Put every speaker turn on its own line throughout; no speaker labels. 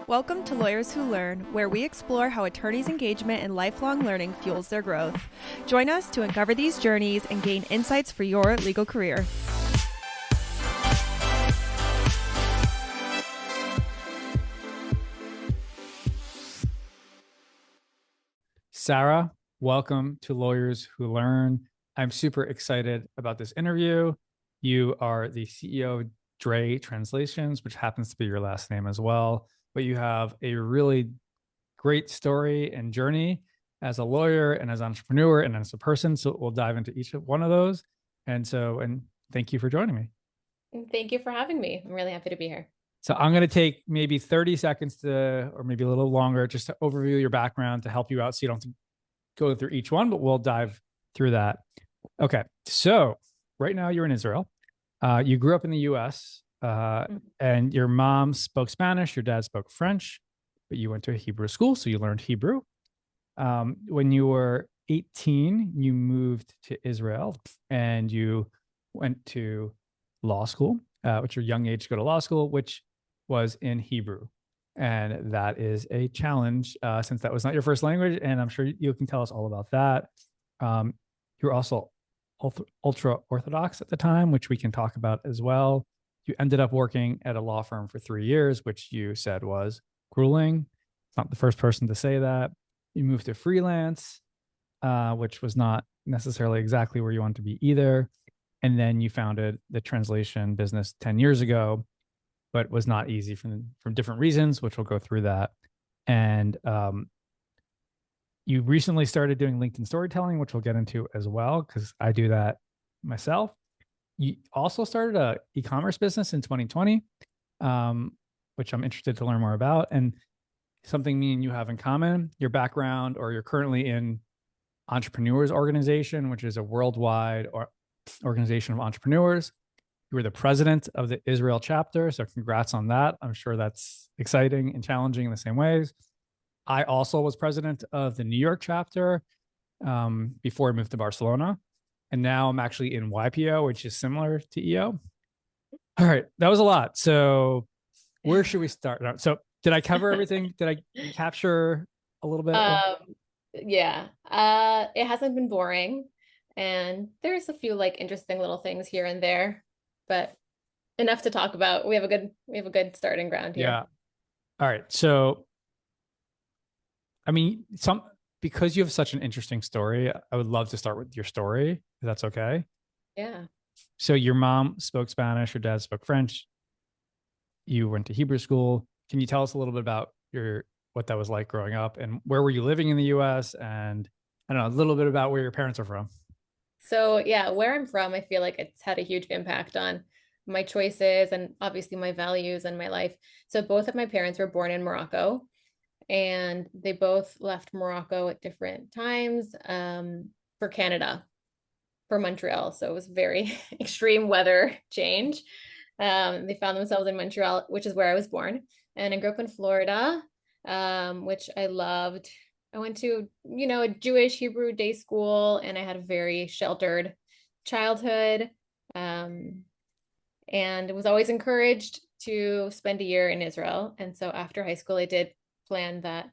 Welcome to Lawyers Who Learn, where we explore how attorneys' engagement and lifelong learning fuels their growth. Join us to uncover these journeys and gain insights for your legal career.
Sarah, welcome to Lawyers Who Learn. I'm super excited about this interview. You are the CEO of Dray Translations, which happens to be your last name as well. But you have a really great story and journey as a lawyer and as an entrepreneur and as a person. So we'll dive into each one of those. And thank you for joining me.
Thank you for having me. I'm really happy to be here.
So I'm going to take maybe 30 seconds or maybe a little longer, just to overview your background to help you out so you don't have to go through each one, but we'll dive through that. Okay. So right now you're in Israel. You grew up in the US and your mom spoke Spanish, your dad spoke French, but you went to a Hebrew school, so you learned Hebrew. When you were 18, you moved to Israel and you went to law school, which your young age to go to law school, which was in Hebrew. And that is a challenge since that was not your first language. And I'm sure you can tell us all about that. You're also ultra-Orthodox at the time, which we can talk about as well. You ended up working at a law firm for 3 years, which you said was grueling. It's not the first person to say that. You moved to freelance, which was not necessarily exactly where you wanted to be either. And then you founded the translation business 10 years ago, but was not easy from different reasons, which we'll go through that. And you recently started doing LinkedIn storytelling, which we'll get into as well, because I do that myself. You also started a e-commerce business in 2020, which I'm interested to learn more about. And something me and you have in common, your background, or you're currently in Entrepreneurs Organization, which is a worldwide organization of entrepreneurs. You were the president of the Israel chapter. So congrats on that. I'm sure that's exciting and challenging in the same ways. I also was president of the New York chapter before I moved to Barcelona. And now I'm actually in YPO, which is similar to EO. All right. That was a lot. So where should we start? So did I cover everything? Did I capture a little bit?
Yeah. It hasn't been boring. And there's a few interesting little things here and there, but enough to talk about. We have a good starting ground here.
Yeah. All right. So, I mean, because you have such an interesting story, I would love to start with your story, if that's okay.
Yeah.
So your mom spoke Spanish, your dad spoke French. You went to Hebrew school. Can you tell us a little bit about what that was like growing up, and where were you living in the US? And I don't know, a little bit about where your parents are from.
So yeah, where I'm from, I feel like it's had a huge impact on my choices and obviously my values and my life. So both of my parents were born in Morocco, and they both left Morocco at different times for Canada, for Montreal. So it was very extreme weather change. They found themselves in Montreal, which is where I was born. And I grew up in Florida, which I loved. I went to, a Jewish Hebrew day school, and I had a very sheltered childhood. And was always encouraged to spend a year in Israel. And so after high school, I did plan that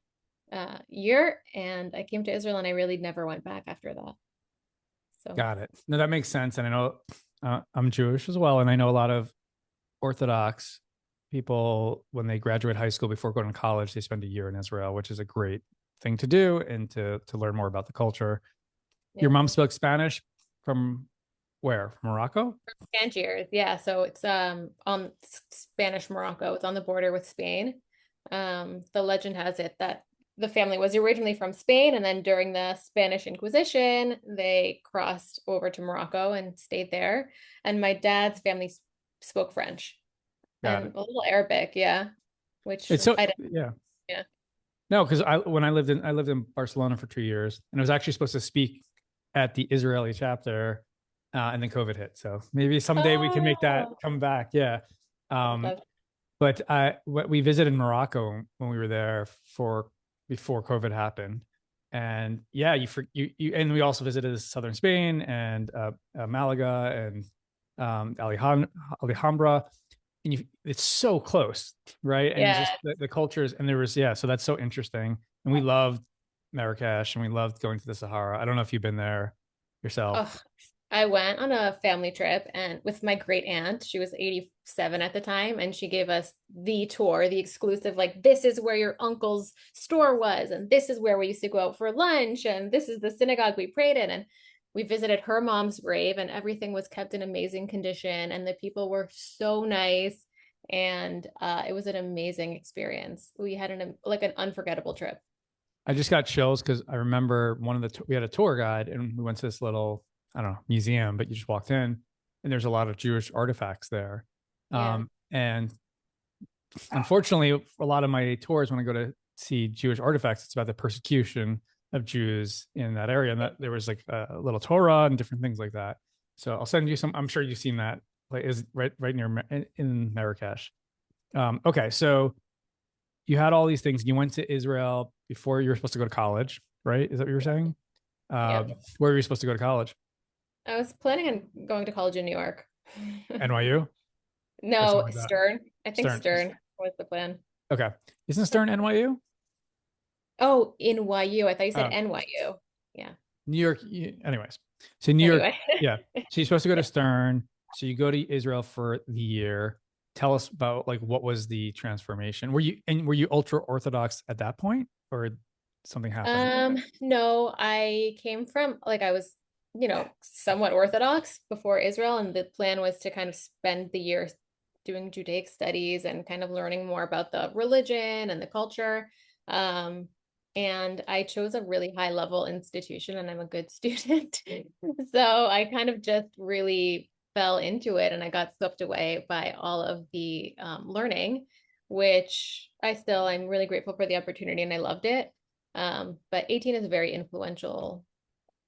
year, and I came to Israel, and I really never went back after that. So
Got it. No, that makes sense. And I know I'm Jewish as well. And I know a lot of Orthodox people, when they graduate high school before going to college, they spend a year in Israel, which is a great thing to do and to learn more about the culture. Yeah. Your mom spoke Spanish from where? From Morocco?
From Tangiers, yeah. So it's on Spanish Morocco. It's on the border with Spain. The legend has it that the family was originally from Spain, and then during the Spanish Inquisition, they crossed over to Morocco and stayed there. And my dad's family spoke French and a little Arabic, yeah. Which
it's so yeah. No, because when I lived in Barcelona for 2 years, and I was actually supposed to speak at the Israeli chapter, and then COVID hit. So maybe someday we can make that come back. Yeah. But we visited Morocco when we were there before COVID happened, and yeah, and we also visited southern Spain and Malaga and Alhambra. it's so close, right? And
Yeah.
just the cultures, and there was, yeah, so that's so interesting. And we loved Marrakesh and we loved going to the Sahara. I don't know if you've been there yourself.
Oh, I went on a family trip and with my great aunt, she was 87 at the time, and she gave us the tour, the exclusive, like, this is where your uncle's store was, and this is where we used to go out for lunch, and this is the synagogue we prayed in. And we visited her mom's grave, and everything was kept in amazing condition, and the people were so nice. And it was an amazing experience. We had an unforgettable trip.
I just got chills because I remember we had a tour guide and we went to this little, I don't know, museum, but you just walked in and there's a lot of Jewish artifacts there.
Yeah.
And unfortunately, a lot of my tours, when I go to see Jewish artifacts, it's about the persecution of Jews in that area. And that there was like a little Torah and different things like that. So I'll send you some, I'm sure you've seen that, like, is right near in Marrakesh. Okay. So you had all these things and you went to Israel before you were supposed to go to college, right? Is that what you were saying?
Yeah.
Where were you supposed to go to college?
I was planning on going to college in New York.
NYU?
No,
Like
Stern. I think
Stern.
Stern was the plan.
Okay. Isn't Stern NYU?
Oh, in YU. I thought you said NYU. Yeah.
New York. Anyways. So New York. Yeah. So you're supposed to go to Stern. So you go to Israel for the year. Tell us about, like, what was the transformation? Were you ultra-Orthodox at that point, or something happened?
No, I came from, like, I was, somewhat Orthodox before Israel, and the plan was to kind of spend the year doing Judaic studies and kind of learning more about the religion and the culture. And I chose a really high level institution, and I'm a good student. So I kind of just really fell into it, and I got swept away by all of the learning, which I'm really grateful for the opportunity, and I loved it. But 18 is a very influential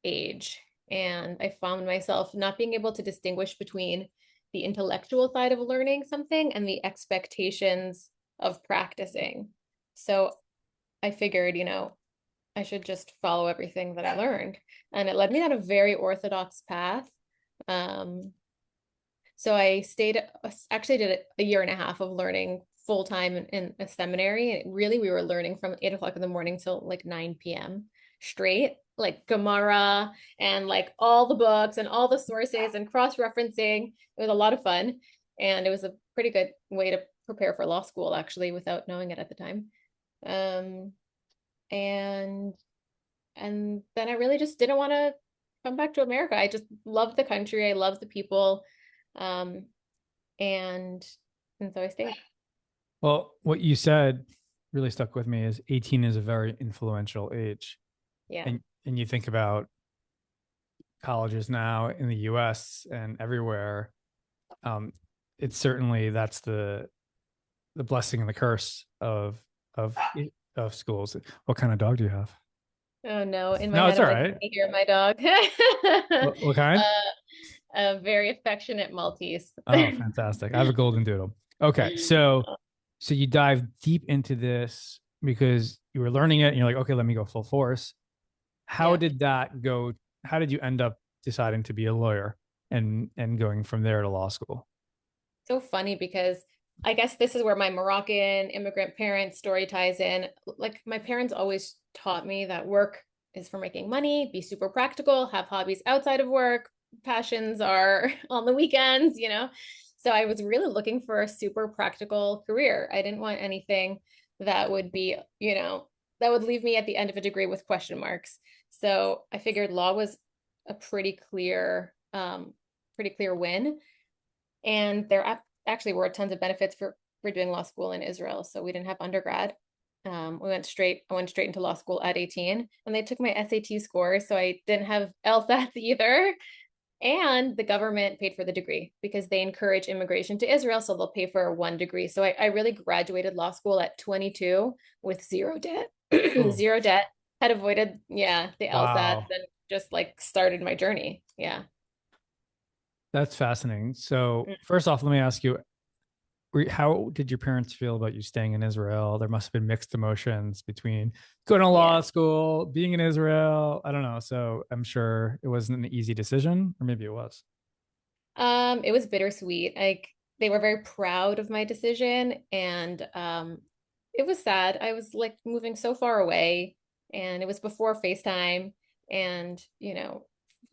age, and I found myself not being able to distinguish between the intellectual side of learning something and the expectations of practicing. So I figured, I should just follow everything that I learned, and it led me down a very orthodox path. So I actually did a year and a half of learning full time in a seminary. And really, we were learning from 8 o'clock in the morning till like 9 p.m. straight, like Gemara and like all the books and all the sources and cross-referencing. It was a lot of fun. And it was a pretty good way to prepare for law school, actually, without knowing it at the time. And then I really just didn't want to come back to America. I just loved the country. I loved the people. And so I stayed.
Well, what you said really stuck with me is 18 is a very influential age.
Yeah.
And you think about colleges now in the US and everywhere. It's certainly, that's the blessing and the curse of schools. What kind of dog do you have?
Oh no, in my
No,
head,
it's all right.
I hear my dog.
What kind?
A very affectionate Maltese.
Oh, fantastic. I have a golden doodle. Okay. So you dive deep into this because you were learning it and you're like, okay, let me go full force. How did that go? How did you end up deciding to be a lawyer and going from there to law school?
So funny, because I guess this is where my Moroccan immigrant parent story ties in. Like, my parents always taught me that work is for making money, be super practical, have hobbies outside of work, passions are on the weekends, So I was really looking for a super practical career. I didn't want anything that would be, that would leave me at the end of a degree with question marks. So I figured law was a pretty clear win. And there actually were tons of benefits for doing law school in Israel. So we didn't have undergrad. I went straight into law school at 18, and they took my SAT scores. So I didn't have LSATs either. And the government paid for the degree because they encourage immigration to Israel. So they'll pay for one degree. So I really graduated law school at 22 with zero debt, zero debt, had avoided, the LSATs, and just like started my journey. Yeah.
That's fascinating. So first off, let me ask you, how did your parents feel about you staying in Israel? There must have been mixed emotions between going to law school, being in Israel. I don't know. So I'm sure it wasn't an easy decision, or maybe it was.
It was bittersweet. Like, they were very proud of my decision, and it was sad. I was like moving so far away, and it was before FaceTime, and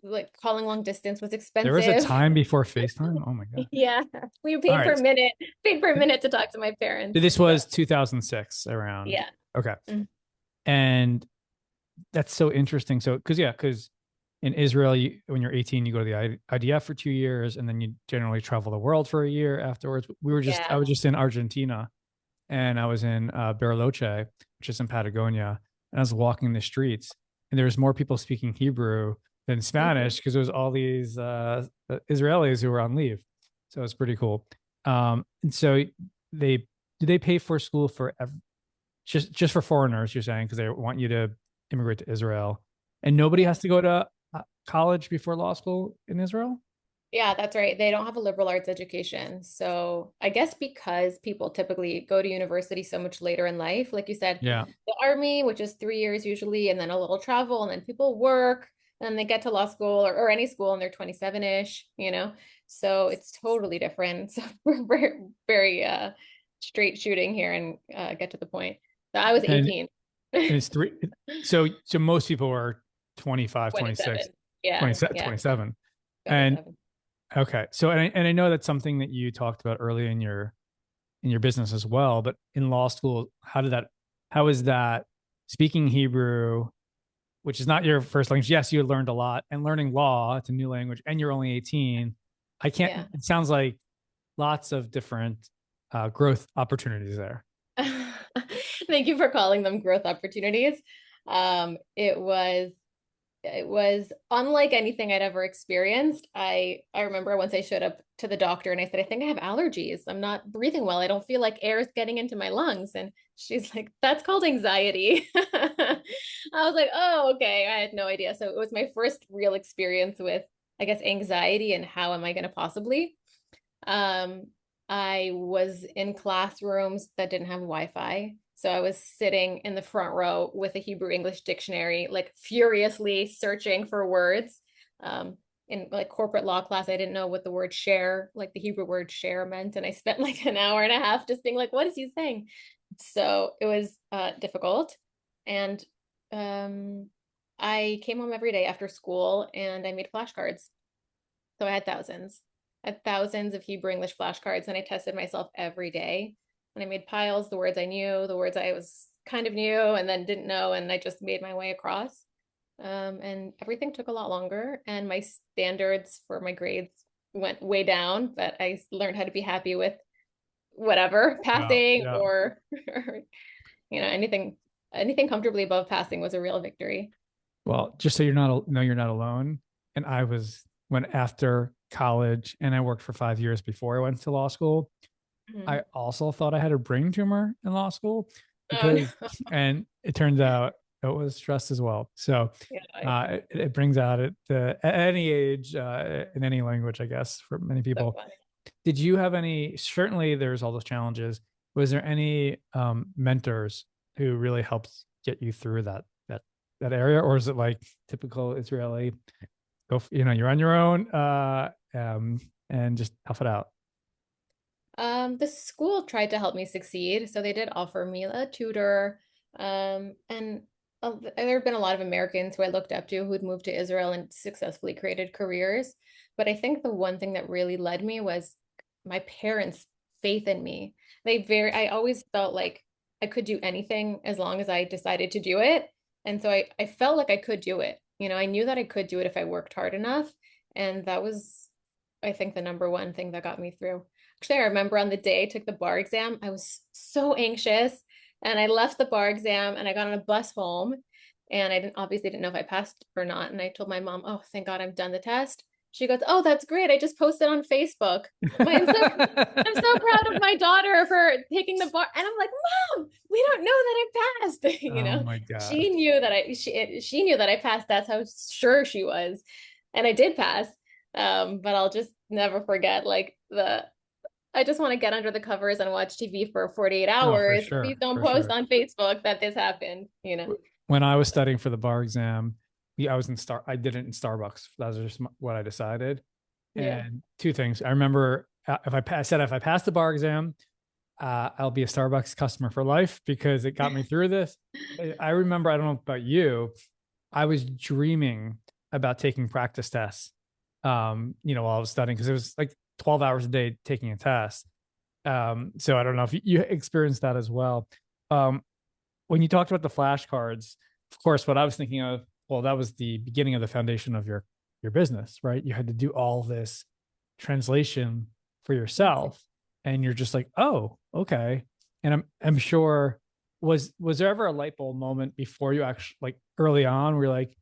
like calling long distance was
There was a
expensive.
time before FaceTime. Oh my God.
Yeah, we
All
paid
right.
per minute, to talk to my parents.
This
So
was 2006 around.
yeah.
Okay.
Mhm.
And that's so interesting. So, because in Israel, when you're 18, you go to the IDF for 2 years, and then you generally travel the world for a year afterwards. I
Yeah.
was just in Argentina, and I was in Bariloche, which is in Patagonia, and I was walking the streets, and there was more people speaking Hebrew than
Mhm.
Spanish because there was all these Israelis who were on leave. So it was pretty cool. And so they do they pay for school for just for foreigners? You're saying because they want you to immigrate to Israel, and nobody
Yeah.
has to go to college before law school in Israel.
Yeah, that's right. They don't have a liberal arts education. So I guess because people typically go to university so much later in life, like you said,
Yeah,
the army, which is 3 years usually, and then a little travel, and then people work, and then they get to law school or any school and they're 27-ish, So it's totally different. So we're very, very straight shooting here and get to the point. So I was
and
18.
and it's three. So most people are 25, 26,
27. Yeah,
27,
yeah,
27. And
27.
okay. So and I know that's something that you talked about early in your business as well, but in law school, how is that speaking Hebrew, which is not your first language? Yes, you learned a lot, and learning law, it's a new language, and you're only 18.
Yeah.
It sounds like lots of different growth opportunities there.
Thank you for calling them growth opportunities. It was unlike anything I'd ever experienced. I remember once I showed up to the doctor and I said, I think I have allergies. I'm not breathing well. I don't feel like air is getting into my lungs. And she's like, that's called anxiety. I was like, oh, okay. I had no idea. So it was my first real experience with, I guess, anxiety and how am I going to possibly. Um, I was in classrooms that didn't have Wi-Fi. So I was sitting in the front row with a Hebrew English dictionary, like furiously searching for words. In like corporate law class, I didn't know what the word share, like the Hebrew word share meant. And I spent like an hour and a half just being like, what is he saying? So it was difficult. And I came home every day after school and I made flashcards. So I had thousands of Hebrew English flashcards, and I tested myself every day. And I made piles, the words I knew, the words I was kind of knew and then didn't know, and I just made my way across. And everything took a lot longer, and my standards for my grades went way down, but I learned how to be happy with whatever
Yeah,
passing
yeah.
or, anything comfortably above passing was a real victory.
Well, just so you're not alone. And I went after college, and I worked for 5 years before I went to law school. I
Mhm.
also thought I had a brain tumor in law school
Oh
because,
no.
and it turns out it was stress as well. So
Yeah, I
it brings out at any age, in any language, I guess, for many
so
people.
funny.
Did you have any? Certainly, there's all those challenges. Was there any mentors who really helped get you through that area, or is it like typical Israeli? You're on your own, and just tough it out.
The school tried to help me succeed, so they did offer me a tutor. And there have been a lot of Americans who I looked up to who'd moved to Israel and successfully created careers. But I think the one thing that really led me was my parents' faith in me. I always felt like I could do anything as long as I decided to do it. And so I felt like I could do it. I knew that I could do it if I worked hard enough. And that was, I think, the number one thing that got me through. Actually, I remember on the day I took the bar exam, I was so anxious, and I left the bar exam and I got on a bus home, and I obviously didn't know if I passed or not. And I told my mom, "Oh, thank God I'm done the test." She goes, "Oh, that's great. I just posted on Facebook. I'm so proud of my daughter for taking the bar." And I'm like, "Mom, we don't know that I passed."
Oh my God.
She knew that I passed. That's how sure she was, and I did pass. But I'll just never forget like the I just want to get under the covers and watch TV for 48
No, for
hours. Please
sure.
don't
For
post
sure.
on Facebook that this happened.
When I was studying for the bar exam, I did it in Starbucks. That was just what I decided.
Yeah.
And two things. I remember if I pass the bar exam, I'll be a Starbucks customer for life because it got me through this. I remember, I don't know about you, I was dreaming about taking practice tests, while I was studying, because it was like 12 hours a day taking a test. So I don't know if you experienced that as well. When you talked about the flashcards, of course, what I was thinking of, well, that was the beginning of the foundation of your business, right? You had to do all this translation for yourself, and you're just like, oh, okay. And I'm sure, was there ever a light bulb moment before you actually, like early on, where you're like,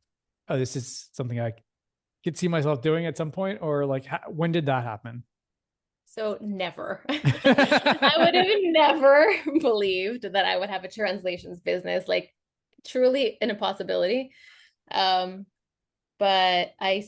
oh, this is something I could see myself doing at some point, or like when did that happen?
So never. I would have never believed that I would have a translations business, like truly an impossibility. Um, but I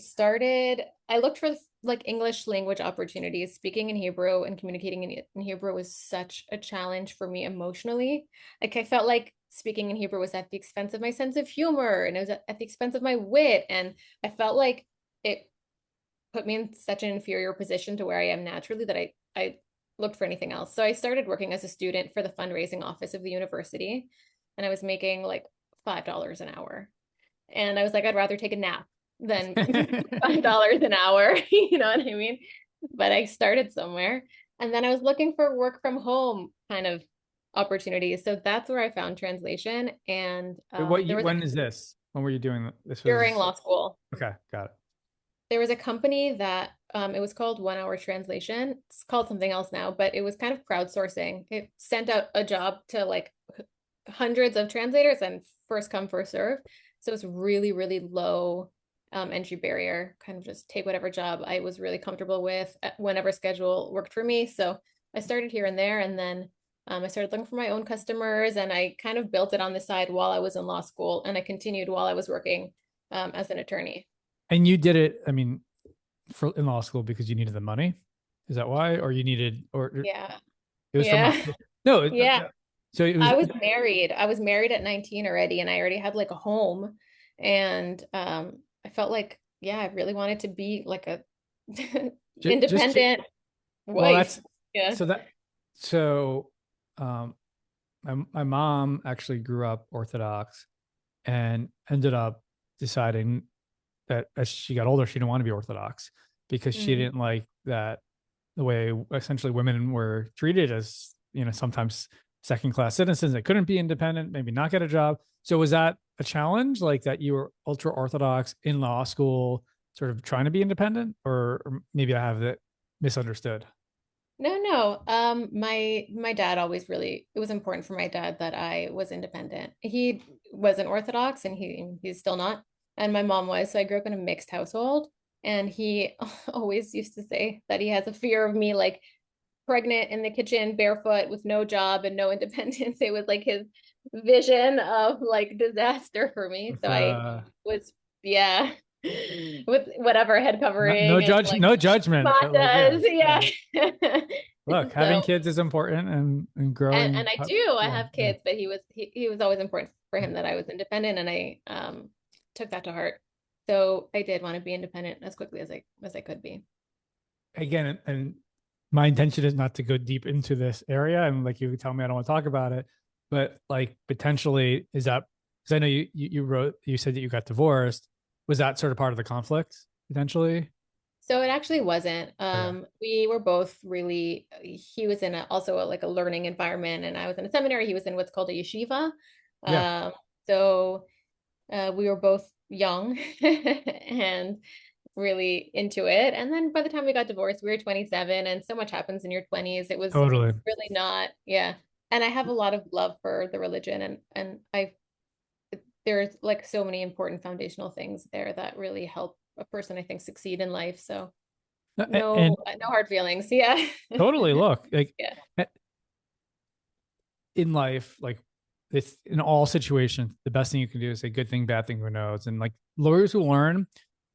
looked for like English language opportunities. Speaking in Hebrew and communicating in Hebrew was such a challenge for me emotionally. Like I felt like speaking in Hebrew was at the expense of my sense of humor, and it was at the expense of my wit. And I felt like it put me in such an inferior position to where I am naturally that I looked for anything else. So I started working as a student for the fundraising office of the university, and I was making like $5 an hour. And I was like, I'd rather take a nap than $5 an hour. You know what I mean? But I started somewhere. And then I was looking for work from home kind of opportunities. So that's where I found translation. And
When is this? When were you doing this?
During law school.
Okay, got it.
There was a company that it was called 1 Hour Translation. It's called something else now, but it was kind of crowdsourcing. It sent out a job to like hundreds of translators and first come, first serve. So it's really, really low entry barrier, kind of just take whatever job I was really comfortable with, whenever schedule worked for me. So I started here and there, and then I started looking for my own customers, and I kind of built it on the side while I was in law school, and I continued while I was working as an attorney.
And you did it, I mean, in law school because you needed the money? Is that why? Or you needed, or
Yeah.
it was
Yeah.
from no,
Yeah.
So it was,
I was married. I was married at 19 already, and I already had like a home. And I felt like, yeah, I really wanted to be like a independent
well,
wife. Yeah.
so my mom actually grew up Orthodox and ended up deciding that as she got older, she didn't want to be Orthodox because she didn't like that the way essentially women were treated as, sometimes second class citizens that couldn't be independent, maybe not get a job. So was that a challenge, like that you were ultra Orthodox in law school, sort of trying to be independent, or maybe I have that misunderstood?
No. My dad always really, it was important for my dad that I was independent. He wasn't Orthodox, and he's still not. And my mom was. So I grew up in a mixed household. And he always used to say that he has a fear of me like pregnant in the kitchen, barefoot, with no job and no independence. It was like his vision of like disaster for me. So I was, yeah, with whatever head
No
covering and
judge,
like
no judgment. But like,
does, yeah.
Look, having
So,
kids is important, and growing.
and I do, I
Yeah,
have
yeah.
kids, but he was always important for him that I was independent, and I took that to heart. So I did want to be independent as quickly as I could be.
Again, and my intention is not to go deep into this area, and like you tell me I don't want to talk about it, but like potentially is that, because I know you said that you got divorced. Was that sort of part of the conflict potentially?
So it actually wasn't.
Okay.
We were both really, he was in like a learning environment, and I was in a seminary. He was in what's called a yeshiva.
Yeah,
Um, so we were both young and really into it. And then by the time we got divorced, we were 27, and so much happens in your 20s. It was
totally.
really not, yeah. And I have a lot of love for the religion, and there's like so many important foundational things there that really help a person, I think, succeed in life. So
And
no hard feelings. Yeah.
totally, look, like
Yeah.
in life, like it's in all situations, the best thing you can do is say good thing, bad thing, who knows? And like lawyers who learn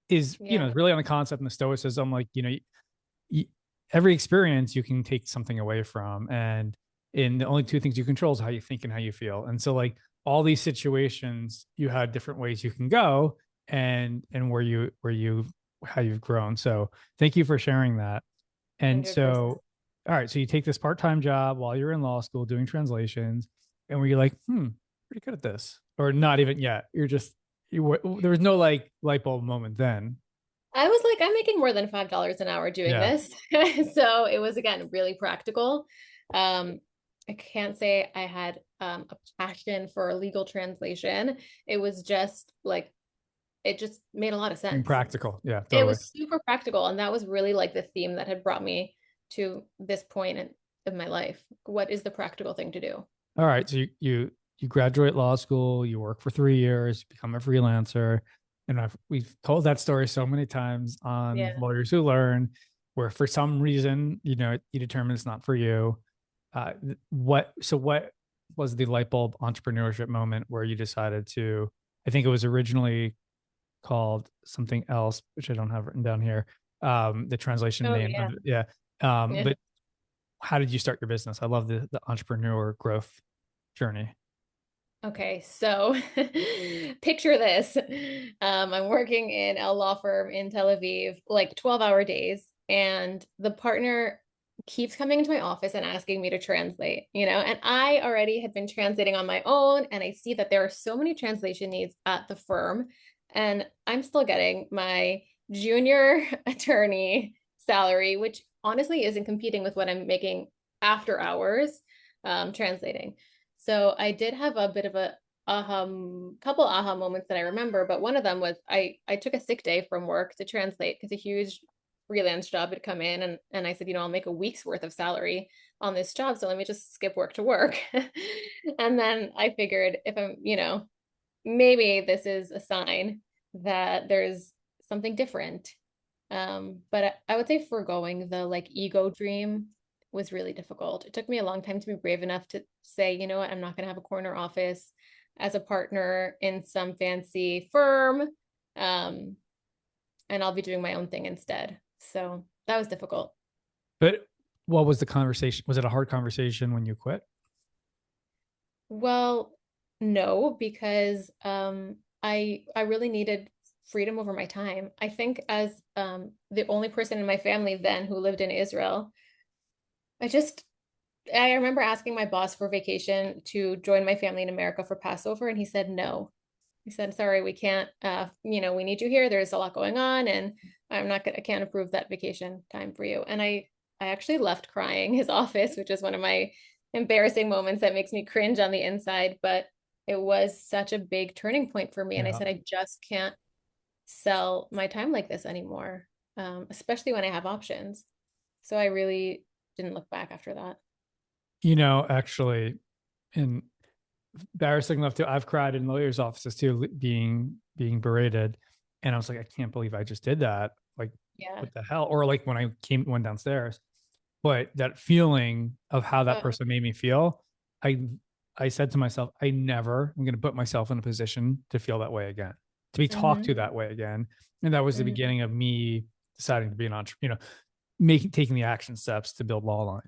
is,
Yeah.
really on the concept and the stoicism, like, every experience you can take something away from. And in the only two things you control is how you think and how you feel. And so like all these situations, you had different ways you can go, and how you've grown. So thank you for sharing that. And
100%.
so, all right, so you take this part-time job while you're in law school doing translations, and were you like, pretty good at this, or not even yet? You're just there was no like light bulb moment then.
I was like, I'm making more than $5 an hour doing
Yeah,
this. So it was, again, really practical. Um, I can't say I had a passion for legal translation. It was just like, it just made a lot of
being
sense.
practical. Yeah,
It
totally.
was super practical. And that was really like the theme that had brought me to this point in my life. What is the practical thing to do?
All right, so you graduate law school, you work for 3 years, become a freelancer, and we've told that story so many times on
Yeah.
Lawyers Who Learn, where for some reason, you determine it's not for you. What was the light bulb entrepreneurship moment where you decided to? I think it was originally called something else, which I don't have written down here. The translation
Oh,
name
yeah.
of it, yeah.
Yeah.
But how did you start your business? I love the entrepreneur growth journey.
Okay, so picture this. I'm working in a law firm in Tel Aviv, like 12-hour days, and the partner keeps coming into my office and asking me to translate, and I already had been translating on my own, and I see that there are so many translation needs at the firm, and I'm still getting my junior attorney salary, which honestly isn't competing with what I'm making after hours translating. So I did have a bit of a couple aha moments that I remember, but one of them was I took a sick day from work to translate because a huge freelance job had come in, and I said, I'll make a week's worth of salary on this job, so let me just skip work to work. And then I figured if I'm, maybe this is a sign that there's something different. But I would say foregoing the like ego dream was really difficult. It took me a long time to be brave enough to say, you know what, I'm not going to have a corner office as a partner in some fancy firm. And I'll be doing my own thing instead. So that was difficult.
But what was the conversation? Was it a hard conversation when you quit?
Well, no, because I really needed freedom over my time. I think as the only person in my family then who lived in Israel, I remember asking my boss for vacation to join my family in America for Passover, and he said no. He said, "Sorry, we can't. We need you here. There's a lot going on, and I can't approve that vacation time for you." And I actually left crying his office, which is one of my embarrassing moments that makes me cringe on the inside. But it was such a big turning point for me, and I
Yeah.
said, I just can't sell my time like this anymore, especially when I have options. So I really didn't look back after that.
Actually, in embarrassing enough to, I've cried in lawyers' offices too, being berated, and I was like, I can't believe I just did that. Like,
Yeah.
what the hell? Or like when I went downstairs, but that feeling of how that
Uh,
person made me feel, I I said to myself, I never am going to put myself in a position to feel that way again, to be talked
mhm,
to that way again, and that was the
mhm.
beginning of me deciding to be an entrepreneur, taking the action steps to build Lawline.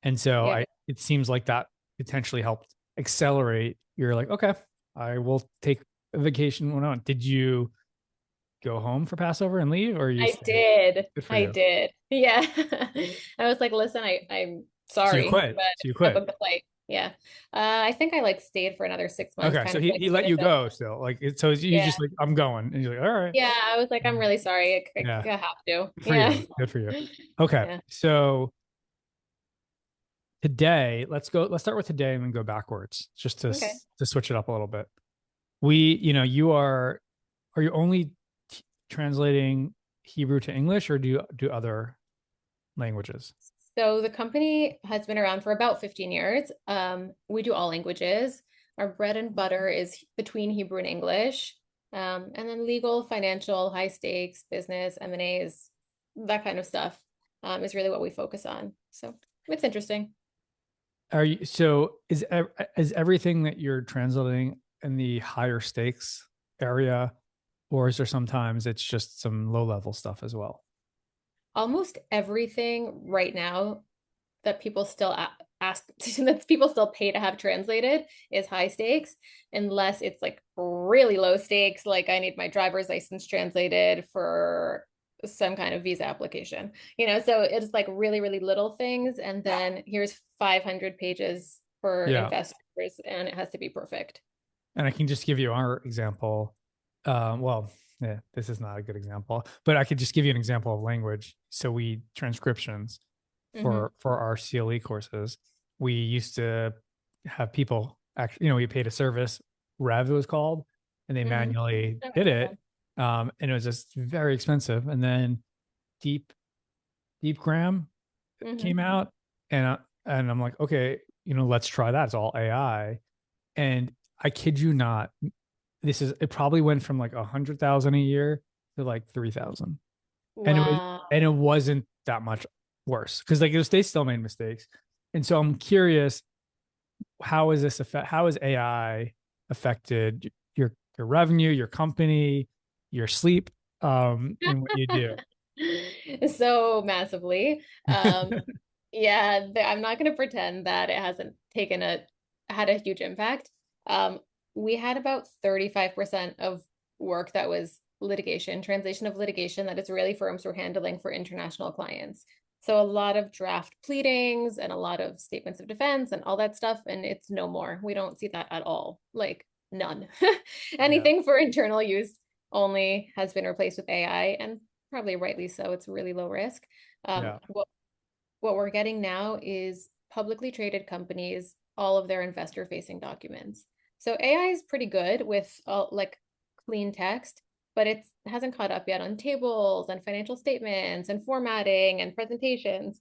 And so
Yeah.
it seems like that potentially helped accelerate. You're like, okay, I will take a vacation when on. Did you go home for Passover and leave, or you
I
stayed?
did.
Good for
I
you.
did. Yeah. I was like, listen, I'm
So you
sorry,
quit.
but
So you
I
quit.
booked a flight. Yeah. I think I like stayed for another 6 months,
Okay.
kind
So
of
he,
like
he
what
let
I
you
said.
go still. Like, so you
Yeah.
just like, I'm going. And you're like, all right.
Yeah. I was like, I'm really sorry.
Yeah.
I have to.
Good for
Yeah.
you. Good for you. Okay.
Yeah.
So today, let's start with today and then go backwards just
Okay.
to switch it up a little bit. Are you only translating Hebrew to English, or do you do other languages?
So the company has been around for about 15 years. We do all languages. Our bread and butter is between Hebrew and English. And then legal, financial, high stakes, business, M&As, that kind of stuff, is really what we focus on. So it's interesting.
Are you so is everything that you're translating in the higher stakes area, or is there sometimes it's just some low level stuff as well?
Almost everything right now that people still ask that people still pay to have translated is high stakes, unless it's like really low stakes, like I need my driver's license translated for some kind of visa application, so it's like really, really little things. And then here's 500 pages for
Yeah.
investors, and it has to be perfect.
And I can just give you our example. Well, yeah, this is not a good example, but I could just give you an example of language. So we transcriptions for our CLE courses. We used to have people actually, we paid a service, Rev it was called, and they manually did it. And it was just very expensive. And then Deepgram came out, and I'm like, okay, let's try that. It's all AI. And I kid you not, it probably went from like 100,000 a year to like 3,000.
Wow.
And it wasn't that much worse, because like they still made mistakes. And so I'm curious, how has AI affected your revenue, your company, your sleep, and what you do?
So massively. Yeah, I'm not going to pretend that it hasn't had a huge impact. We had about 35% of work that was litigation, translation of litigation that Israeli firms were handling for international clients. So a lot of draft pleadings and a lot of statements of defense and all that stuff. And it's no more. We don't see that at all. Like none. Anything for internal use only has been replaced with AI, and probably rightly so. It's really low risk. What we're getting now is publicly traded companies, all of their investor facing documents. So AI is pretty good with like clean text, but it hasn't caught up yet on tables and financial statements and formatting and presentations.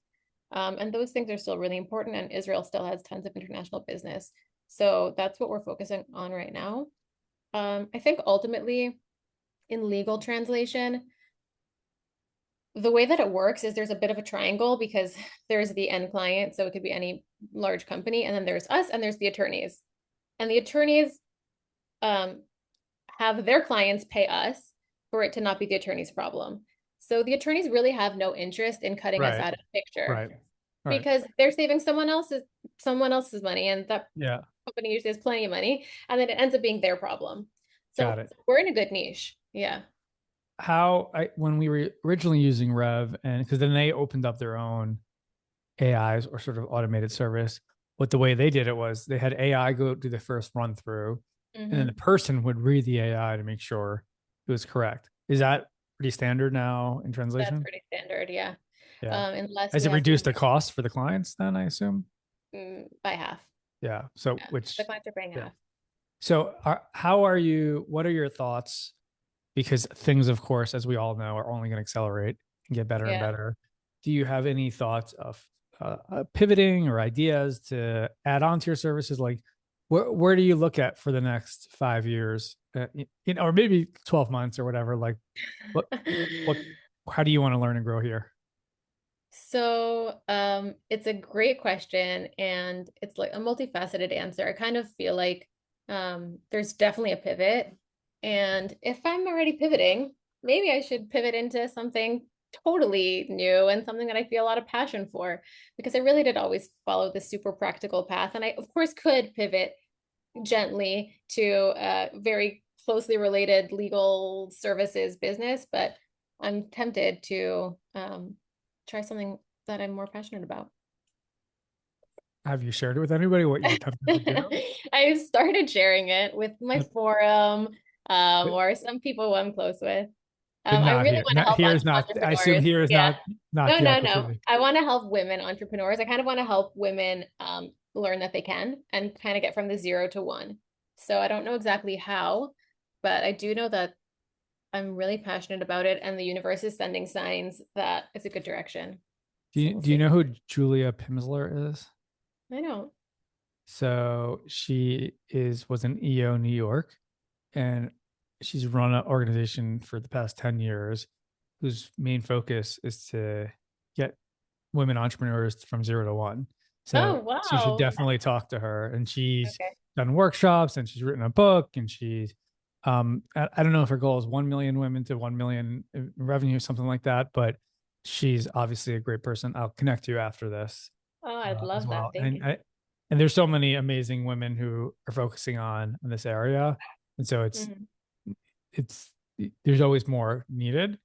And those things are still really important, and Israel still has tons of international business. So that's what we're focusing on right now. I think ultimately in legal translation, the way that it works is there's a bit of a triangle, because there's the end client, so it could be any large company, and then there's us, and there's the attorneys. And the attorneys have their clients pay us for it to not be the attorney's problem. So the attorneys really have no interest in cutting us out of the picture,
Right.
because they're saving someone else's money, and that company usually has plenty of money, and then it ends up being their problem. So we're in a good niche. Yeah.
When we were originally using Rev, and because then they opened up their own AIs or sort of automated service, but the way they did it was they had AI go do the first run through, and then the person would read the AI to make sure it was correct. Is that pretty standard now in translation?
That's pretty standard, yeah.
Unless has it reduced the cost for the clients then, I assume?
By half.
Yeah. So which
the clients are paying half.
So what are your thoughts? Because things, of course, as we all know, are only going to accelerate and get better and better. Do you have any thoughts of pivoting or ideas to add on to your services? Like, where do you look at for the next 5 years, or maybe 12 months or whatever? Like, how do you want to learn and grow here?
So it's a great question, and it's like a multifaceted answer. I kind of feel like there's definitely a pivot. And if I'm already pivoting, maybe I should pivot into something totally new and something that I feel a lot of passion for, because I really did always follow the super practical path. And I, of course, could pivot gently to a very closely related legal services business, but I'm tempted to try something that I'm more passionate about.
Have you shared it with anybody what you're tempted to do?
I've started sharing it with my forum, or some people who I'm close with. I really want to help entrepreneurs.
I assume here is not
no. I want to help women entrepreneurs. I kind of want to help women learn that they can, and kind of get from the 0 to 1. So I don't know exactly how, but I do know that I'm really passionate about it, and the universe is sending signs that it's a good direction.
Do you know who Julia Pimsler is?
I don't.
So she was in EO New York, and she's run an organization for the past 10 years whose main focus is to get women entrepreneurs from 0 to 1. So you should definitely talk to her. And she's done workshops, and she's written a book, and she's I don't know if her goal is 1 million women to 1 million in revenue, something like that, but she's obviously a great person. I'll connect you after this.
Oh, I'd love that. Thank you.
And there's so many amazing women who are focusing on this area. And so there's always more needed.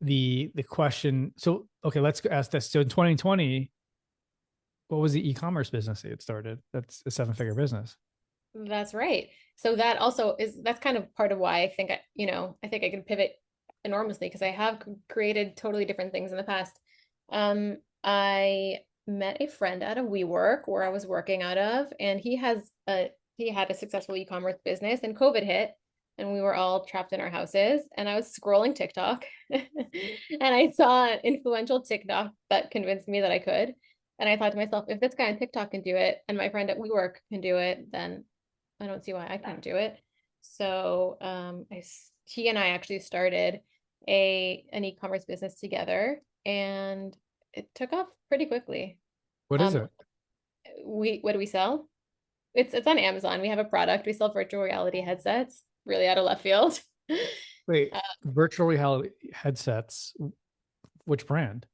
the question. So, okay, let's ask this. So in 2020, what was the e-commerce business that you had started? That's a 7-figure business.
That's right. So that also that's kind of part of why I think I think I can pivot enormously because I have created totally different things in the past. I met a friend at a WeWork where I was working out of, and he had a successful e-commerce business, and COVID hit, and we were all trapped in our houses. And I was scrolling TikTok, and I saw an influential TikTok that convinced me that I could. And I thought to myself, if this guy on TikTok can do it, and my friend at WeWork can do it, then I don't see why I can't do it. So he and I actually started an e-commerce business together, and it took off pretty quickly.
What is it?
What do we sell? It's on Amazon. We have a product. We sell virtual reality headsets, really out of left field.
Wait, virtual reality headsets. Which brand?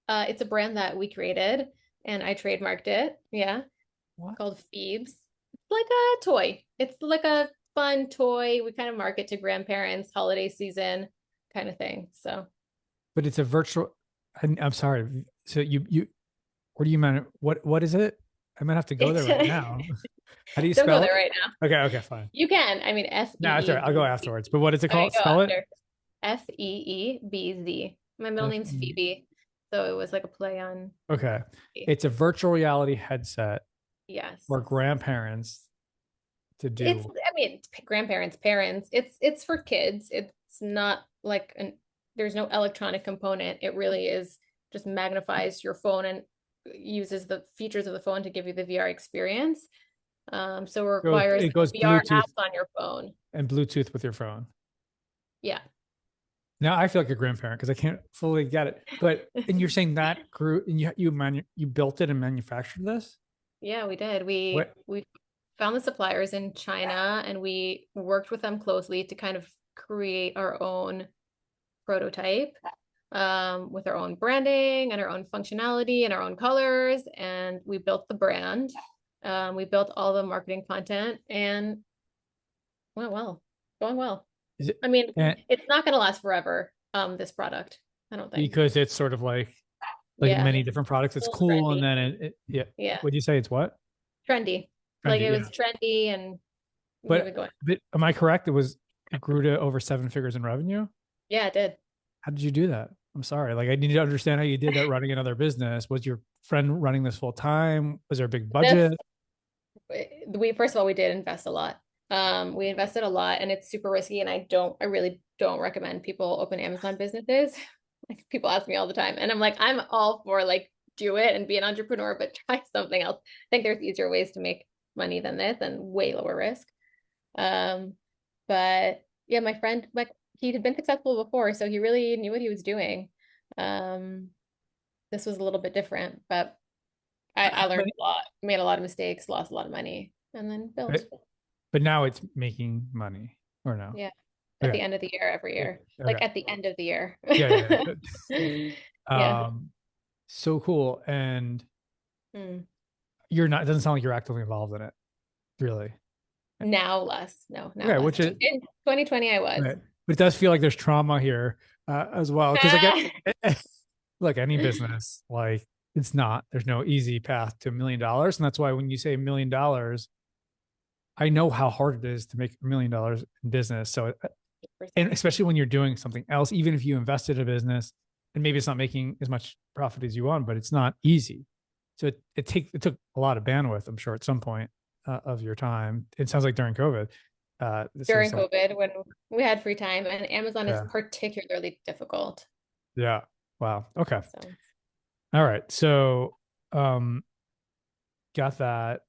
It's a brand that we created and I trademarked it. Yeah.
What?
Called Phoebes. It's like a toy. It's like a fun toy. We kind of market to grandparents, holiday season kind of thing. So,
but it's a virtual. I'm sorry. So what do you mean? What is it? I might have to go there right now. How do you
Don't
spell
go
it?
there right now.
Okay, fine.
You can. I mean, F.
No, it's all right. I'll go afterwards. But what is it called? Spell it.
Feebz. My middle name's Phoebe, so it was like a play on.
Okay, it's a virtual reality headset.
Yes.
For grandparents to do.
It's grandparents, parents. It's for kids. It's not like there's no electronic component. It really is just magnifies your phone and uses the features of the phone to give you the VR experience. So it requires
it goes
VR
Bluetooth
apps on your phone.
And Bluetooth with your phone.
Yeah.
Now I feel like a grandparent because I can't fully get it. But and you're saying that grew and you built it and manufactured this?
Yeah, we did. We found the suppliers in China and we worked with them closely to kind of create our own prototype with our own branding and our own functionality and our own colors. And we built the brand. We built all the marketing content and went well, going well. I mean, it's not going to last forever, this product, I don't think.
Because it's sort of like many different products. It's cool. Trendy. And then yeah. Would you say it's what?
Trendy. Like it was trendy and
but am I correct? It grew to over 7 figures in revenue?
Yeah, it did.
How did you do that? I'm sorry. Like I need to understand how you did that running another business. Was your friend running this full time? Was there a big budget?
First of all, we did invest a lot. We invested a lot and it's super risky. And I really don't recommend people open Amazon businesses. Like people ask me all the time and I'm like, I'm all for like, do it and be an entrepreneur, but try something else. I think there's easier ways to make money than this and way lower risk. But yeah, my friend, like he had been successful before, so he really knew what he was doing. This was a little bit different, but I learned a lot, made a lot of mistakes, lost a lot of money, and then built.
But now it's making money, or no?
Yeah, at the end of the year, every year, like at the end of the year.
Yeah. So cool, and you're not. It doesn't sound like you're actively involved in it, really.
Now less, no. Now
less.
Which is in 2020, I was.
Right. But it does feel like there's trauma here as well, because look, any business like there's no easy path to $1 million, and that's why when you say $1 million, I know how hard it is to make $1 million in business. So, and especially when you're doing something else, even if you invested in a business and maybe it's not making as much profit as you want, but it's not easy. So it took a lot of bandwidth, I'm sure, at some point of your time. It sounds like during COVID.
During COVID, when we had free time, and Amazon is particularly difficult.
Yeah. Wow. Okay. So. All right. So, got that.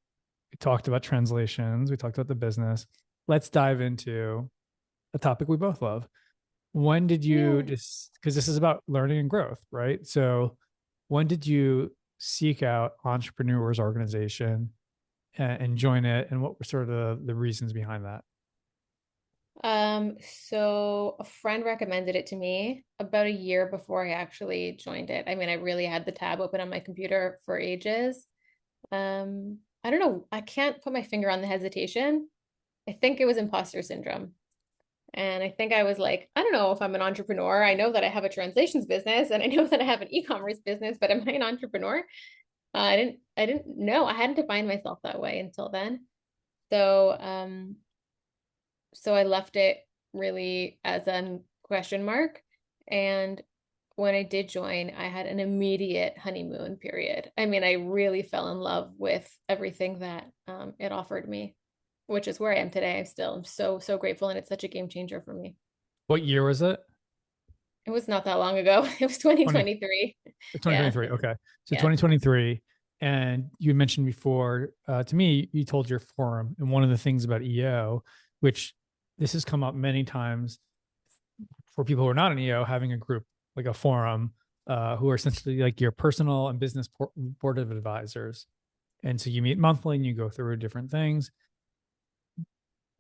We talked about translations. We talked about the business. Let's dive into a topic we both love. When did you because this is about learning and growth, right? So when did you seek out Entrepreneurs Organization and join it? And what were sort of the reasons behind that?
So a friend recommended it to me about a year before I actually joined it. I mean, I really had the tab open on my computer for ages. I don't know. I can't put my finger on the hesitation. I think it was imposter syndrome. And I think I was like, I don't know if I'm an entrepreneur. I know that I have a translations business and I know that I have an e-commerce business, but am I an entrepreneur? I didn't know. I hadn't defined myself that way until then. So, so I left it really as a question mark. And when I did join, I had an immediate honeymoon period. I mean, I really fell in love with everything that it offered me, which is where I am today. I'm so, so grateful. And it's such a game changer for me.
What year was it?
It was not that long ago. It was
20,
2023. Yeah.
2023. Okay. So
Yeah.
2023. And you mentioned before to me, you told your forum. And one of the things about EO, which this has come up many times for people who are not in EO, having a group like a forum who are essentially like your personal and business board of advisors. And so you meet monthly and you go through different things.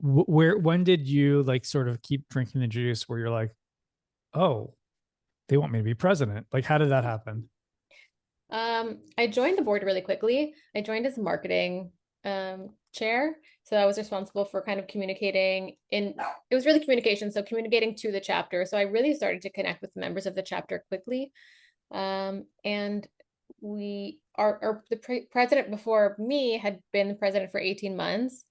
When did you like sort of keep drinking the juice where you're like, oh, they want me to be president? Like, how did that happen?
I joined the board really quickly. I joined as marketing chair. So I was responsible for kind of communicating it was really communication. So communicating to the chapter. So I really started to connect with members of the chapter quickly. And the president before me had been the president for 18 months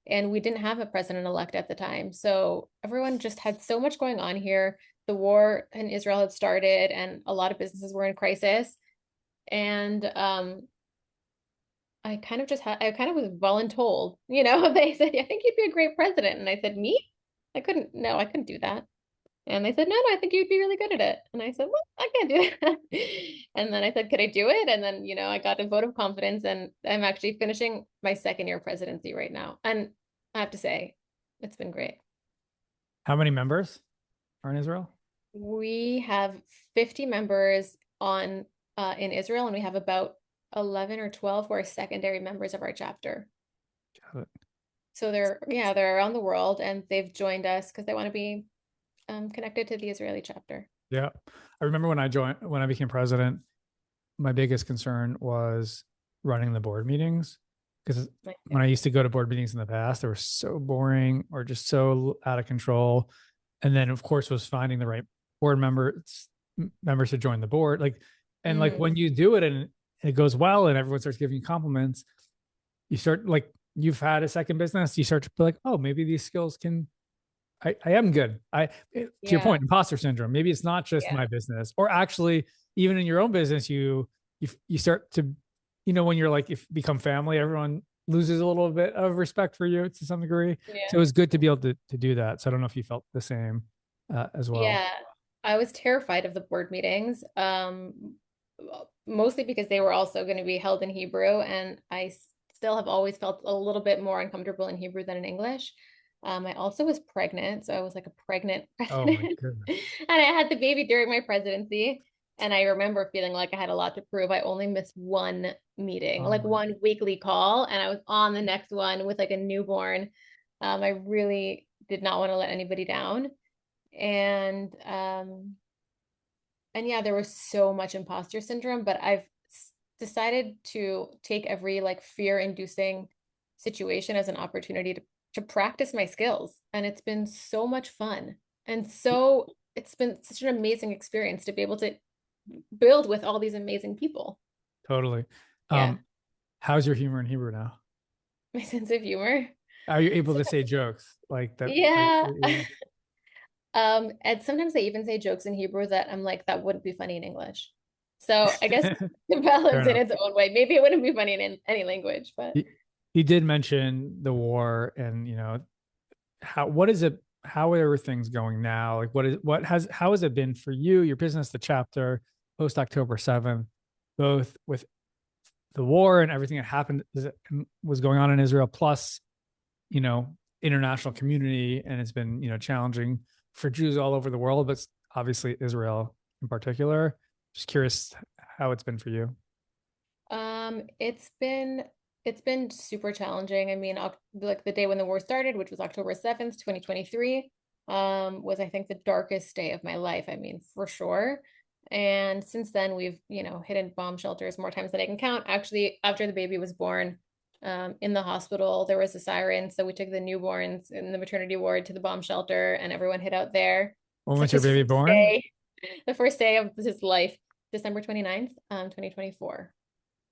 and we didn't have a president-elect at the time. So everyone just had so much going on here. The war in Israel had started and a lot of businesses were in crisis. And I kind of was voluntold, they said, I think you'd be a great president. And I said, me? I couldn't do that. And they said, no, I think you'd be really good at it. And I said, well, I can't do that. And then I said, could I do it? And then, I got a vote of confidence and I'm actually finishing my second year presidency right now. And I have to say, it's been great.
How many members are in Israel?
We have 50 members in Israel, and we have about 11 or 12 who are secondary members of our chapter.
Got it.
So they're around the world and they've joined us because they want to be connected to the Israeli chapter.
Yeah. I remember when I became president, my biggest concern was running the board meetings. Because when I used to go to board meetings in the past, they were so boring or just so out of control. And then, of course, was finding the right board members to join the board. Like when you do it and it goes well and everyone starts giving you compliments, you start like you've had a second business. You start to be like, oh, maybe these skills I am good. To your point, imposter syndrome. Maybe it's not just my business, or actually even in your own business, you start to, when you're like, if become family, everyone loses a little bit of respect for you to some degree. Yeah. So it was good to be able to do that. So I don't know if you felt the same as well.
Yeah, I was terrified of the board meetings, mostly because they were also going to be held in Hebrew. And I still have always felt a little bit more uncomfortable in Hebrew than in English. I also was pregnant. So I was like a pregnant president. Oh my goodness. And I had the baby during my presidency. And I remember feeling like I had a lot to prove. I only missed one meeting, one weekly call. And I was on the next one with like a newborn. I really did not want to let anybody down. And yeah, there was so much imposter syndrome, but I've decided to take every like fear-inducing situation as an opportunity to practice my skills. And it's been so much fun. And so it's been such an amazing experience to be able to build with all these amazing people.
Totally. Yeah. How's your humor in Hebrew now?
My sense of humor.
Are you able to say jokes like that?
Yeah. And sometimes I even say jokes in Hebrew that I'm like, that wouldn't be funny in English. So I guess it develops in its own way. Maybe it wouldn't be funny in any language, but
you did mention the war and how are things going now? Like how has it been for you, your business, the chapter post October 7th, both with the war and everything that happened was going on in Israel, plus, international community, and it's been, challenging for Jews all over the world, but obviously Israel in particular. Just curious how it's been for you.
It's been super challenging. I mean, like the day when the war started, which was October 7th, 2023, was I think the darkest day of my life. I mean, for sure. And since then we've, hit in bomb shelters more times than I can count. Actually, after the baby was born, In the hospital, there was a siren. So we took the newborns in the maternity ward to the bomb shelter and everyone hid out there.
When
It's
was
like
your
his
baby
first
born?
day, the first day of his life, December 29th, 2024.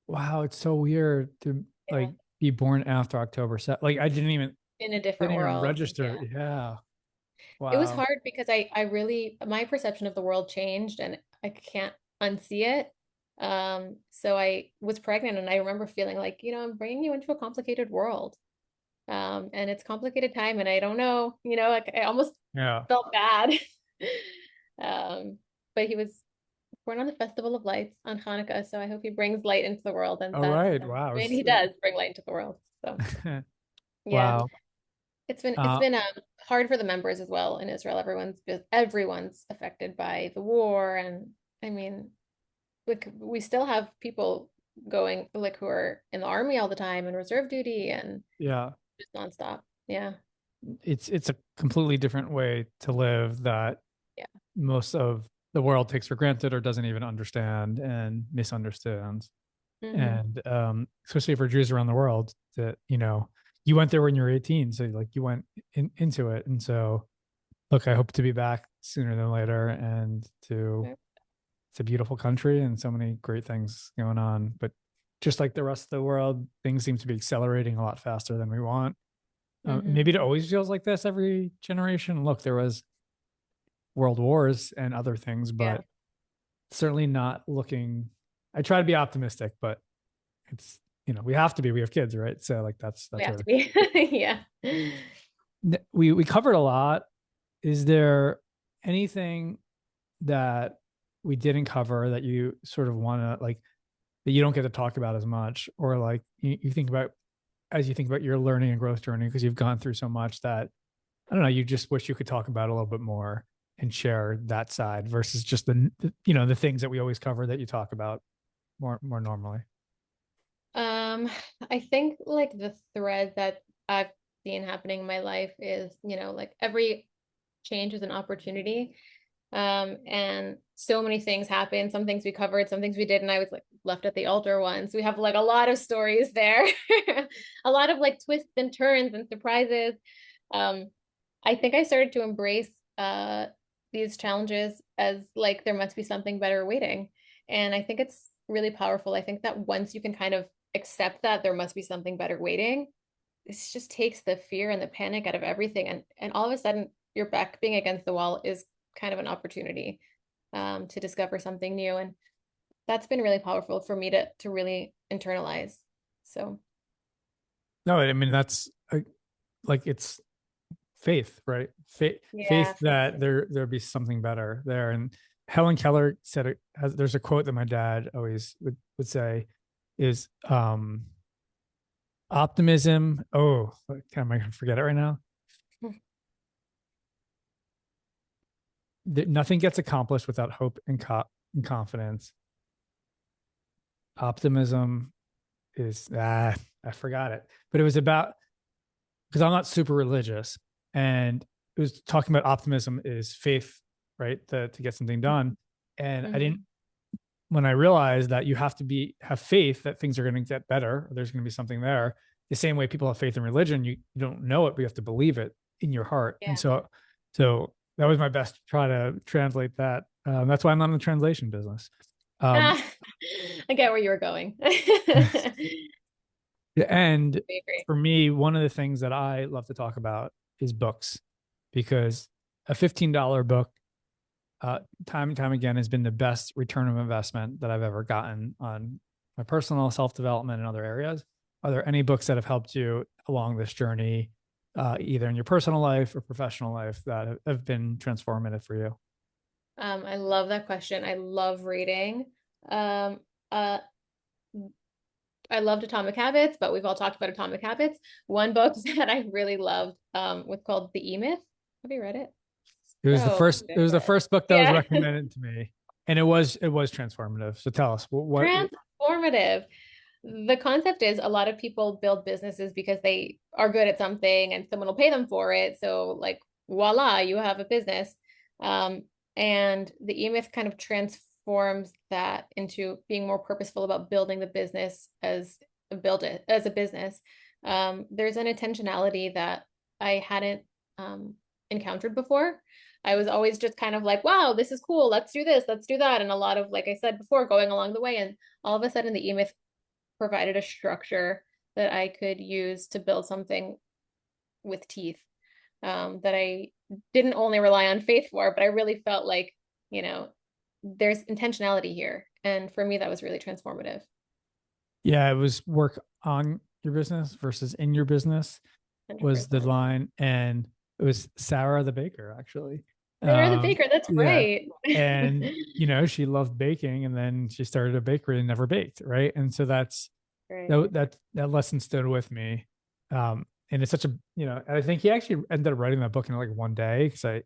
Wow, it's so weird to
Yeah.
like be born after October. Like I
In a different
didn't even
world.
register.
Yeah.
Yeah.
It was
Wow.
hard because I really, my perception of the world changed and I can't unsee it. So I was pregnant and I remember feeling like, I'm bringing you into a complicated world. And it's complicated time and I don't know, like I almost
Yeah.
felt bad. Um, but he was born on the Festival of Lights on Hanukkah, so I hope he brings light into the world, and
All right. Wow.
and he does bring light into the world. So yeah,
Wow.
it's been hard for the members as well in Israel. Everyone's affected by the war, and I mean, like we still have people going like who are in the army all the time and reserve duty and
Yeah.
just nonstop. Yeah,
It's a completely different way to live that
yeah.
most of the world takes for granted or doesn't even understand and misunderstands.
Hmm.
And especially for Jews around the world, that you went there when you were 18, so like you went into it. And so look, I hope to be back sooner than later, and to it's a beautiful country and so many great things going on. But just like the rest of the world, things seem to be accelerating a lot faster than we want.
Hmm.
Maybe it always feels like this every generation. Look, there was world wars and other things,
Yeah.
but certainly not looking. I try to be optimistic, but it's we have to be. We have kids, right? So like
We
that's
have to
our.
be. Yeah.
We covered a lot. Is there anything that we didn't cover that you sort of want to like that you don't get to talk about as much, or like you think about as you think about your learning and growth journey because you've gone through so much that I don't know, you just wish you could talk about a little bit more and share that side versus just the things that we always cover that you talk about more normally.
Um, I think like the thread that I've seen happening in my life is, like every change is an opportunity. And so many things happened. Some things we covered, some things we did, and I was like left at the altar once. We have like a lot of stories there, a lot of like twists and turns and surprises. Um, I think I started to embrace these challenges as like there must be something better waiting. And I think it's really powerful. I think that once you can kind of accept that there must be something better waiting, it just takes the fear and the panic out of everything. And all of a sudden your back being against the wall is kind of an opportunity to discover something new. And that's been really powerful for me to really internalize. So
No, I mean that's like it's faith, right? Faith
yeah.
that there'll be something better there. And Helen Keller said there's a quote that my dad always would say is optimism. Oh, am I gonna forget it right now? Nothing gets accomplished without hope and confidence. Optimism is I forgot it, but it was about because I'm not super religious, and it was talking about optimism is faith, right? To get something done, and I
Mhm.
didn't. When I realized that you have to have faith that things are going to get better, or there's going to be something there. The same way people have faith in religion, you don't know it, but you have to believe it in your heart. And
Yeah.
so that was my best to try to translate that. That's why I'm not in the translation business. Um,
Ah, I get where you were going.
and
I agree.
for me, one of the things that I love to talk about is books, because a $15 book, time and time again, has been the best return of investment that I've ever gotten on my personal self-development and other areas. Are there any books that have helped you along this journey, either in your personal life or professional life, that have been transformative for you?
I love that question. I love reading. Um, uh, I loved Atomic Habits, but we've all talked about Atomic Habits. One book that I really loved was called The E-Myth. Have you read it?
It was the
So
first. It was the
good.
first book that was
Yeah.
recommended to me, and it was transformative. So tell us what.
Transformative. The concept is a lot of people build businesses because they are good at something and someone will pay them for it. So like voila, you have a business. Um, and the E-Myth kind of transforms that into being more purposeful about building the business as build it as a business. There's an intentionality that I hadn't encountered before. I was always just kind of like, wow, this is cool. Let's do this. Let's do that. And a lot of, like I said before, going along the way. And all of a sudden, the E-Myth provided a structure that I could use to build something with teeth, that I didn't only rely on faith for, but I really felt like, there's intentionality here. And for me, that was really transformative.
Yeah, it was work on your business versus in your business was
100%.
the line. And it was Sarah the baker, actually.
Sarah the baker, that's
yeah.
right.
And, she loved baking, and then she started a bakery and never baked. Right. And so that's,
Right.
that lesson stood with me. And it's such a, I think he actually ended up writing that book in like one day, because I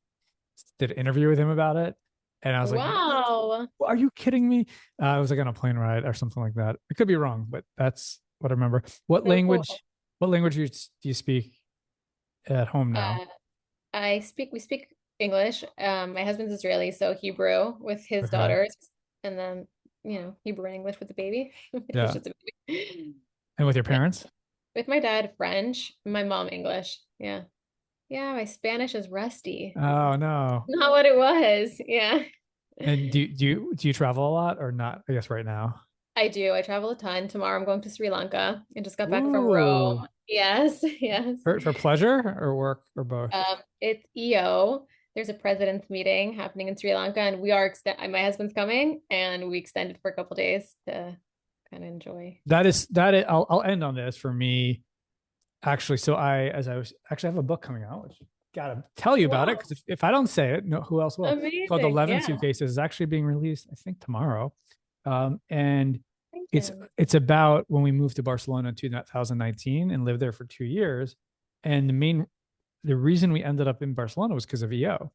did an interview with him about it. And I was like,
wow,
are you kidding me? I was like on a plane ride or something like that. I could be wrong, but that's what I remember. What
so
language,
cool.
what language do you speak at home now?
We speak English. My husband's Israeli, so Hebrew with his
Okay.
daughters, and then, Hebrew and English with the baby.
Yeah.
Just a baby.
And with your parents?
With my dad, French, my mom, English. Yeah. Yeah, my Spanish is rusty.
Oh no.
Not what it was. Yeah.
And do you travel a lot or not? I guess right now.
I do. I travel a ton. Tomorrow I'm going to Sri Lanka. I just got back from
Ooh.
Rome. Yes, yes.
For pleasure or work or both?
It's EO. There's a president's meeting happening in Sri Lanka, and we are my husband's coming, and we extended for a couple days to kind of enjoy.
That is. I'll end on this for me. Actually, so I have a book coming out, which gotta tell you about it, because if I don't say it, no, who else will?
Amazing.
It's called 11
Yeah.
Suitcases. It's actually being released, I think, tomorrow. And
Thank you.
it's about when we moved to Barcelona in 2019 and lived there for 2 years. And the reason we ended up in Barcelona was because of EO.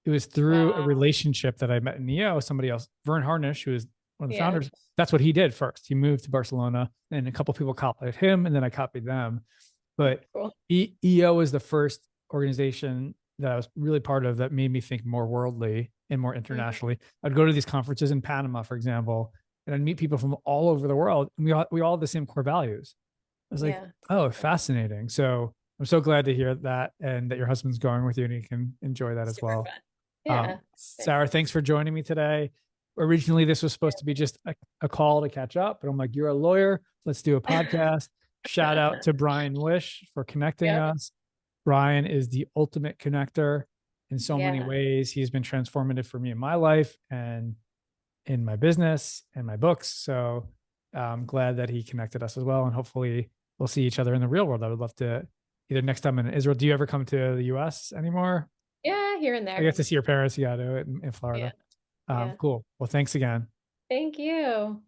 It was through a
Wow.
relationship that I met in EO. Somebody else, Vern Harnish, who is one of the
Yeah.
founders, that's what he did first. He moved to Barcelona, and a couple of people copied him, and then I copied them. But
Cool.
EO is the first organization that I was really part of that made me think more worldly and more internationally. I'd go to these conferences in Panama, for example, and I'd meet people from all over the world, and we all have the same core values. I was like,
Yeah.
oh, fascinating. So I'm so glad to hear that, and that your husband's going with you, and he can enjoy that as
Super
well.
fun. Yeah.
Sarah, thanks for joining me today. Originally, this was supposed to be just a call to catch up, but I'm like, you're a lawyer. Let's do a podcast. Shout out to Brian Wish for connecting us. Brian is the ultimate connector in so many ways. He's been transformative for me in my life and in my business and my books. So I'm glad that he connected us as well. And hopefully we'll see each other in the real world. I would love to either next time in Israel. Do you ever come to the US anymore?
Yeah, here and there.
I get to see your parents. You got to in Florida.
Yeah.
Cool. Well, thanks again.
Thank you.